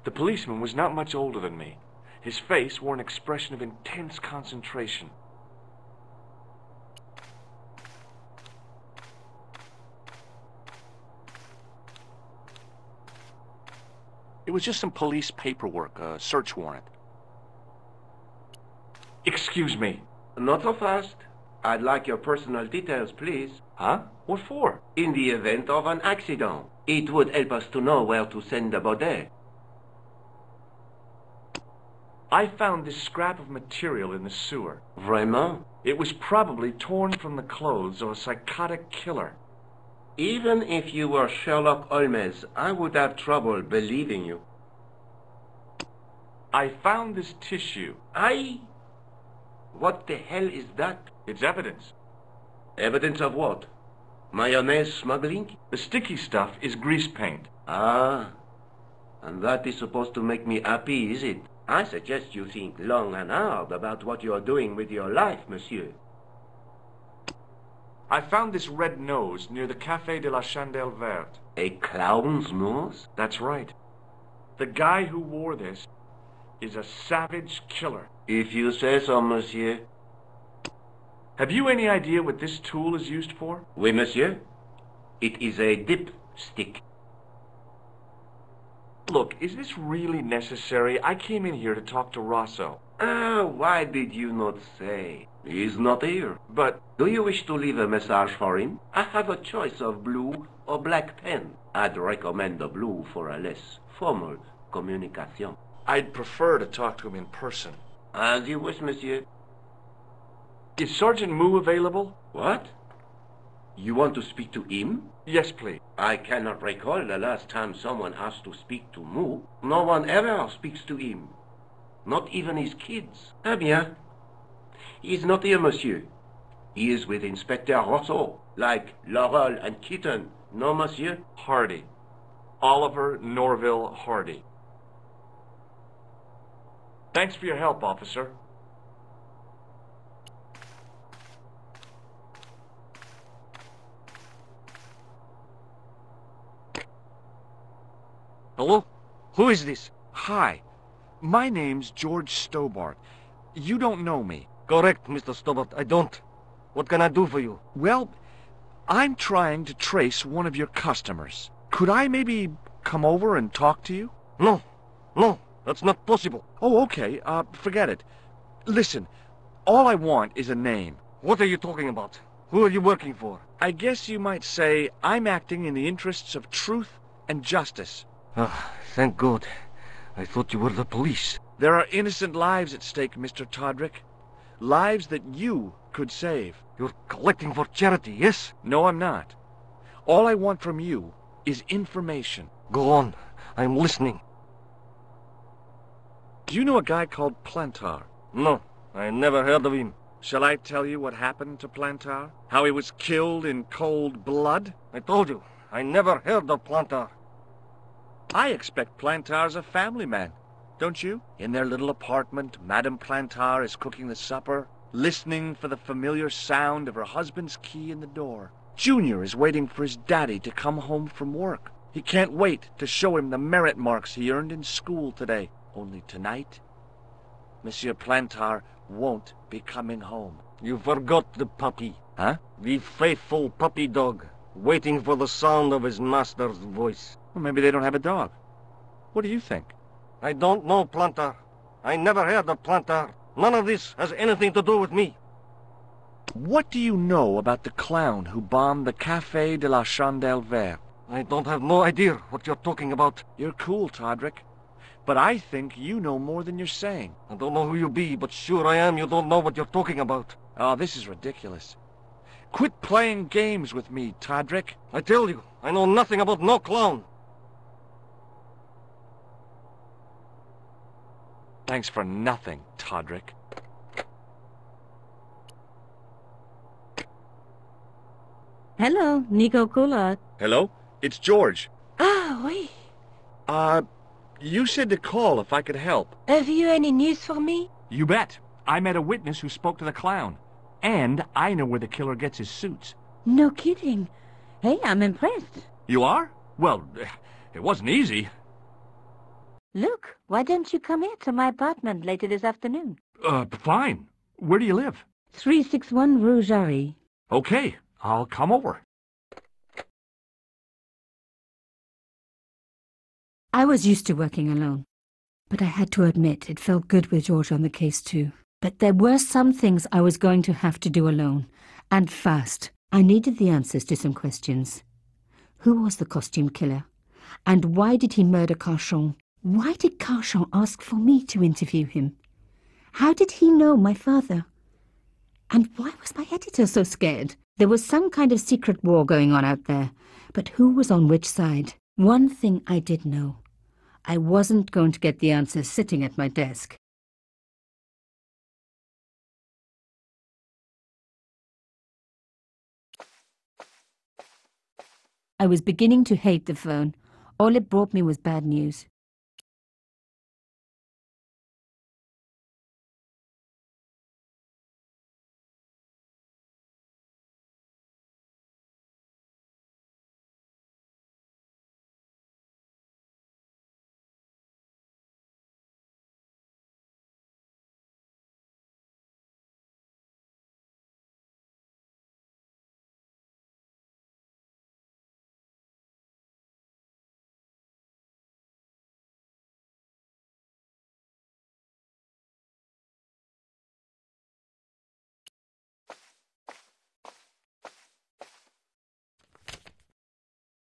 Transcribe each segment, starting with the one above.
The policeman was not much older than me. His face wore an expression of intense concentration. It was just some police paperwork, a search warrant. Excuse me. Not so fast. I'd like your personal details, please. Huh? What for? In the event of an accident, it would help us to know where to send the body. I found this scrap of material in the sewer. Vraiment? It was probably torn from the clothes of a psychotic killer. Even if you were Sherlock Holmes, I would have trouble believing you. I found this tissue. What the hell is that? It's evidence. Evidence of what? Mayonnaise smuggling? The sticky stuff is grease paint. Ah, and that is supposed to make me happy, is it? I suggest you think long and hard about what you are doing with your life, monsieur. I found this red nose near the Café de la Chandelle Verte. A clown's nose? That's right. The guy who wore this is a savage killer. If you say so, monsieur. Have you any idea what this tool is used for? Oui, monsieur. It is a dipstick. Look, is this really necessary? I came in here to talk to Rosso. Why did you not say? He's not here. But do you wish to leave a message for him? I have a choice of blue or black pen. I'd recommend the blue for a less formal communication. I'd prefer to talk to him in person. As you wish, monsieur. Is Sergeant Moo available? What? You want to speak to him? Yes, please. I cannot recall the last time someone asked to speak to Moo. No one ever speaks to him. Not even his kids. Eh bien. He's not here, monsieur. He is with Inspector Rosso, like Laurel and Kitten. No, monsieur? Hardy. Oliver Norville Hardy. Thanks for your help, officer. Hello? Who is this? Hi. My name's George Stobbart. You don't know me. Correct, Mr. Stobbart. I don't. What can I do for you? Well, I'm trying to trace one of your customers. Could I maybe come over and talk to you? No. No. That's not possible. Oh, okay. Forget it. Listen, all I want is a name. What are you talking about? Who are you working for? I guess you might say I'm acting in the interests of truth and justice. Ah, thank God. I thought you were the police. There are innocent lives at stake, Mr. Todrick. Lives that you could save. You're collecting for charity, yes? No, I'm not. All I want from you is information. Go on. I'm listening. Do you know a guy called Plantar? No, I never heard of him. Shall I tell you what happened to Plantar? How he was killed in cold blood? I told you, I never heard of Plantar. I expect Plantar's a family man, don't you? In their little apartment, Madame Plantar is cooking the supper, listening for the familiar sound of her husband's key in the door. Junior is waiting for his daddy to come home from work. He can't wait to show him the merit marks he earned in school today. Only tonight, Monsieur Plantar won't be coming home. You forgot the puppy. Huh? The faithful puppy dog, waiting for the sound of his master's voice. Well, maybe they don't have a dog. What do you think? I don't know, Plantar. I never heard of Plantar. None of this has anything to do with me. What do you know about the clown who bombed the Café de la Chandelle Verte? I don't have no idea what you're talking about. You're cool, Todrick. But I think you know more than you're saying. I don't know who you be, but sure I am you don't know what you're talking about. Oh, this is ridiculous. Quit playing games with me, Todrick. I tell you, I know nothing about no clown. Thanks for nothing, Todrick. Hello, Nico Coulard. Hello? It's George. Ah, oui. You said to call if I could help. Have you any news for me? You bet. I met a witness who spoke to the clown. And I know where the killer gets his suits. No kidding. Hey, I'm impressed. You are? Well, it wasn't easy. Look, why don't you come here to my apartment later this afternoon? Fine. Where do you live? 361 Rue Jarry. Okay, I'll come over. I was used to working alone, but I had to admit it felt good with George on the case too. But there were some things I was going to have to do alone, and fast. I needed the answers to some questions. Who was the costume killer? And why did he murder Carchon? Why did Carchon ask for me to interview him? How did he know my father? And why was my editor so scared? There was some kind of secret war going on out there, but who was on which side? One thing I did know. I wasn't going to get the answers sitting at my desk. I was beginning to hate the phone. All it brought me was bad news.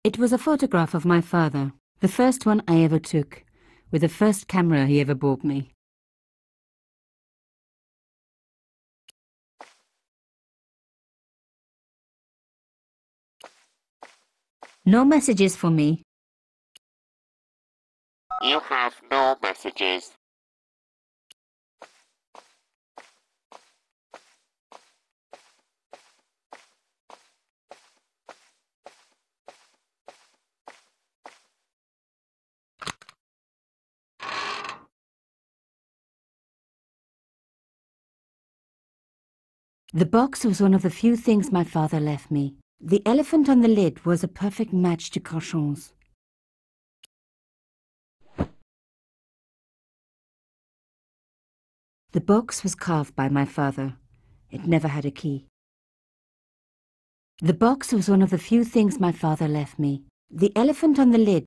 It was a photograph of my father, the first one I ever took, with the first camera he ever bought me. No messages for me. You have no messages. The box was one of the few things my father left me. The elephant on the lid was a perfect match to Carchon's. The box was carved by my father. It never had a key. The box was one of the few things my father left me. The elephant on the lid.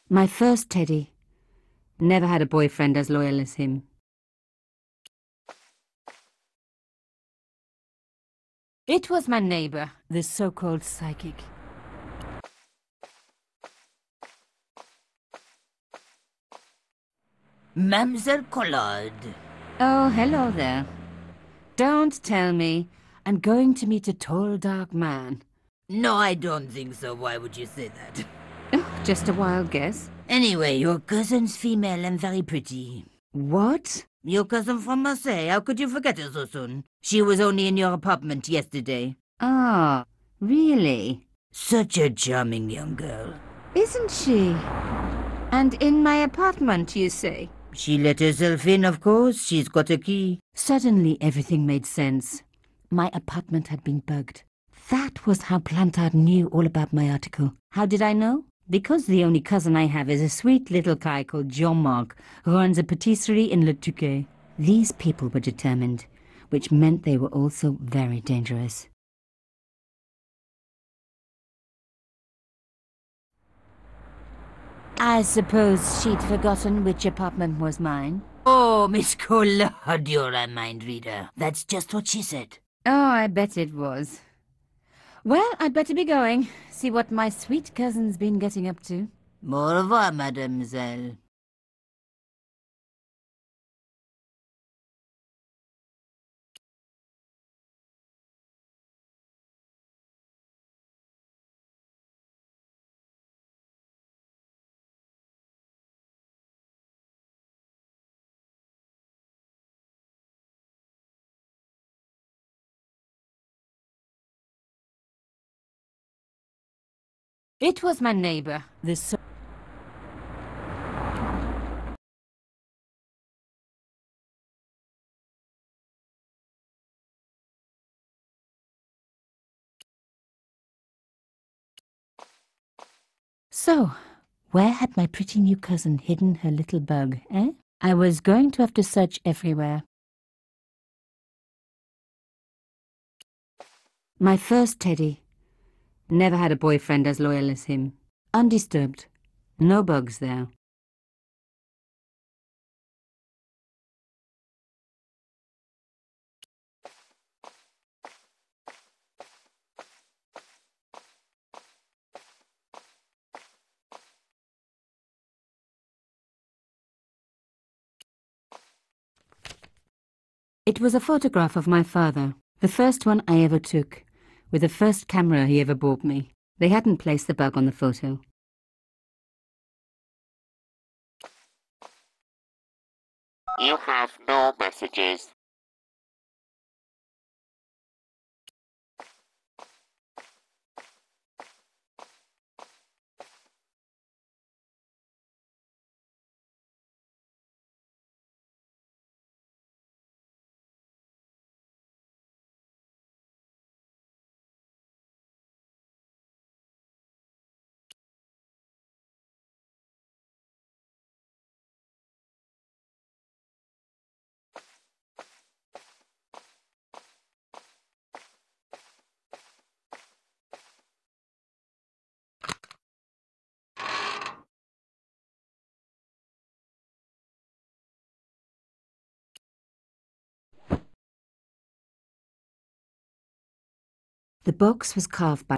My first teddy. Never had a boyfriend as loyal as him. It was my neighbor, the so-called psychic. Mademoiselle Collard. Oh, hello there. Don't tell me. I'm going to meet a tall, dark man. No, I don't think so. Why would you say that? Oh, just a wild guess. Anyway, your cousin's female and very pretty. What? Your cousin from Marseille. How could you forget her so soon? She was only in your apartment yesterday. Ah, really? Such a charming young girl. Isn't she? And in my apartment, you say? She let herself in, of course. She's got a key. Suddenly everything made sense. My apartment had been bugged. That was how Plantard knew all about my article. How did I know? Because the only cousin I have is a sweet little guy called Jean-Marc, who runs a patisserie in Le Touquet. These people were determined, which meant they were also very dangerous. I suppose she'd forgotten which apartment was mine. Oh, Miss Collard, you're a mind reader. That's just what she said. Oh, I bet it was. Well, I'd better be going. See what my sweet cousin's been getting up to. Au revoir, mademoiselle. It was my neighbor. So, where had my pretty new cousin hidden her little bug, eh? I was going to have to search everywhere. My first teddy. Never had a boyfriend as loyal as him. Undisturbed. No bugs there. It was a photograph of my father, the first one I ever took, with the first camera he ever bought me. They hadn't placed the bug on the photo. You have no messages. The box was carved by